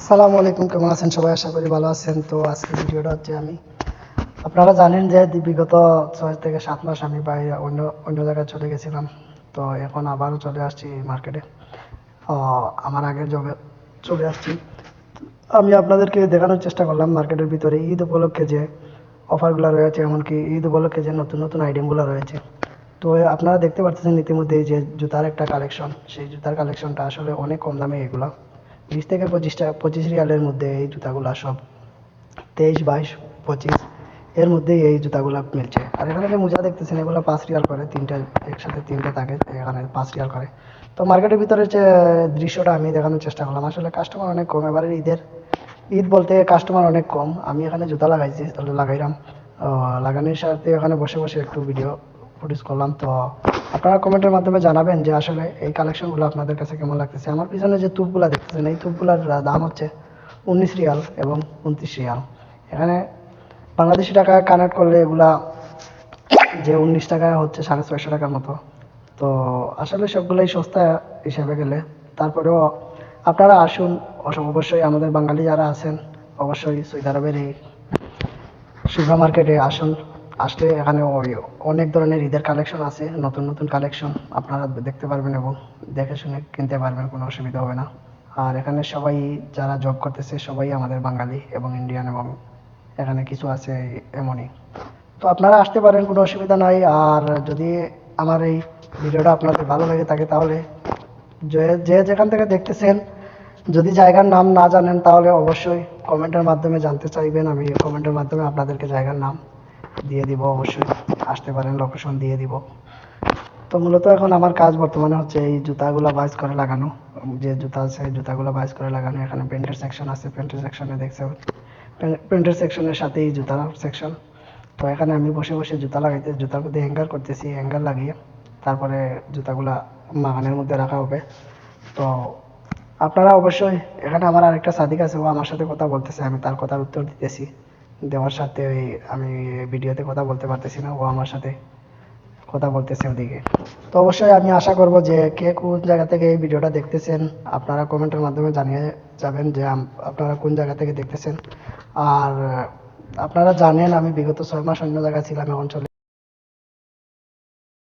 আসসালামু আলাইকুম, কেমন আছেন সবাই? আশা করি ভালো আছেন। তো আজকে ভিডিওটা হচ্ছে আপনারা জানেন যে বিগত 6 থেকে 7 মাস আমি বাইরে অন্য অন্য জায়গায় চলে গেছিলাম। তো এখন আবারও চলে আসছি মার্কেটে। আমার আগের জবে চলে আসছি। আমি আপনাদেরকে দেখানোর চেষ্টা করলাম মার্কেটের ভিতরে ঈদ উপলক্ষে যে অফারগুলো রয়েছে, এমনকি ঈদ উপলক্ষে যে নতুন নতুন আইটেমগুলো রয়েছে। তো আপনারা দেখতে পাচ্ছেন ইতিমধ্যেই যে জুতার একটা কালেকশন, সেই জুতার কালেকশনটা আসলে অনেক কম দামে। এগুলো 20 থেকে 25 রিয়ালের মধ্যে এই জুতাগুলো সব 23, 22, 25 এর মধ্যেই এই জুতাগুলো মিলছে। আর এখানে যে মোজা দেখতেছেন এগুলো 5 রিয়াল করে, তিনটা একসাথে তিনটা থাকে, এখানে 5 রিয়াল করে। তো মার্কেটের ভিতরে যে দৃশ্যটা আমি দেখানোর চেষ্টা করলাম, আসলে কাস্টমার অনেক কম। এবারে ঈদ বলতে কাস্টমার অনেক কম। আমি এখানে জুতা লাগাইলাম, লাগানোর সাথে এখানে বসে বসে একটু ভিডিও প্রডিউস করলাম। তো আপনারা কমেন্টের মাধ্যমে জানাবেন যে আসলে এই কালেকশনগুলো আপনাদের কাছে কেমন লাগতেছে। আমার পিছনে যে তুপগুলা দেখতেছেন, এই তুপগুলার দাম হচ্ছে 19 রিয়াল এবং 29 রিয়াল। এখানে বাংলাদেশি টাকায় কানেক্ট করলে এগুলা যে 19 টাকা হচ্ছে 650 টাকার মতো। তো আসলে সবগুলোই সস্তা হিসাবে গেলে। তারপরেও আপনারা আসুন, অবশ্যই আমাদের বাঙালি যারা আছেন অবশ্যই সৌদি আরবের এই সুপার মার্কেটে আসুন। আসলে এখানে অনেক ধরনের ঈদের কালেকশন আছে, নতুন নতুন কালেকশন আপনারা দেখতে পারবেন এবং দেখে শুনে কিনতে পারবেন, কোনো অসুবিধা হবে না। আর এখানে সবাই যারা জব করতেছে সবাই আমাদের বাঙালি এবং ইন্ডিয়ান, এবং এখানে কিছু আছে এমনই। তো আপনারা আসতে পারেন, কোনো অসুবিধা নাই। আর যদি আমার এই ভিডিওটা আপনাদের ভালো লেগে থাকে তাহলে যে যে যেখান থেকে দেখতেছেন, যদি জায়গার নাম না জানেন তাহলে অবশ্যই কমেন্টের মাধ্যমে জানতে চাইবেন। আমি কমেন্টের মাধ্যমে আপনাদেরকে জায়গার নাম দিয়ে দিব, অবশ্যই আসতে পারেন, লোকেশন দিয়ে দিব। তো মূলত এখন আমার কাজ বর্তমানে হচ্ছে এই জুতাগুলো বাইস করে লাগানো। যে জুতা আছে জুতাগুলো বাইস করে লাগানো। এখানে প্যান্টের সেকশন আছে, প্যান্টের সেকশনে দেখছেন, প্যান্টের সেকশনের সাথে এই জুতার সেকশন। তো এখানে আমি বসে বসে জুতার মধ্যে হ্যাঙ্গার করতেছি, হ্যাঙ্গার লাগিয়ে তারপরে জুতাগুলা মাগানের মধ্যে রাখা হবে। তো আপনারা অবশ্যই, এখানে আমার আরেকটা সাদিক আছে, ও আমার সাথে কথা বলতেছে, আমি তার কথার উত্তর দিতেছি। দেওয়ার সাথে আমি ভিডিওতে কথা বলতে পারতেছি না, ও আমার সাথে কথা বলতেছে ওদিকে। তো অবশ্যই আমি আশা করব যে কে কোন জায়গা থেকে এই ভিডিওটা দেখতেছেন আপনারা কমেন্টের মাধ্যমে জানিয়ে যাবেন যে আপনারা কোন জায়গা থেকে দেখতেছেন। আর আপনারা জানেন আমি বিগত 6 মাস অন্য জায়গায় ছিলাম, এখন চলে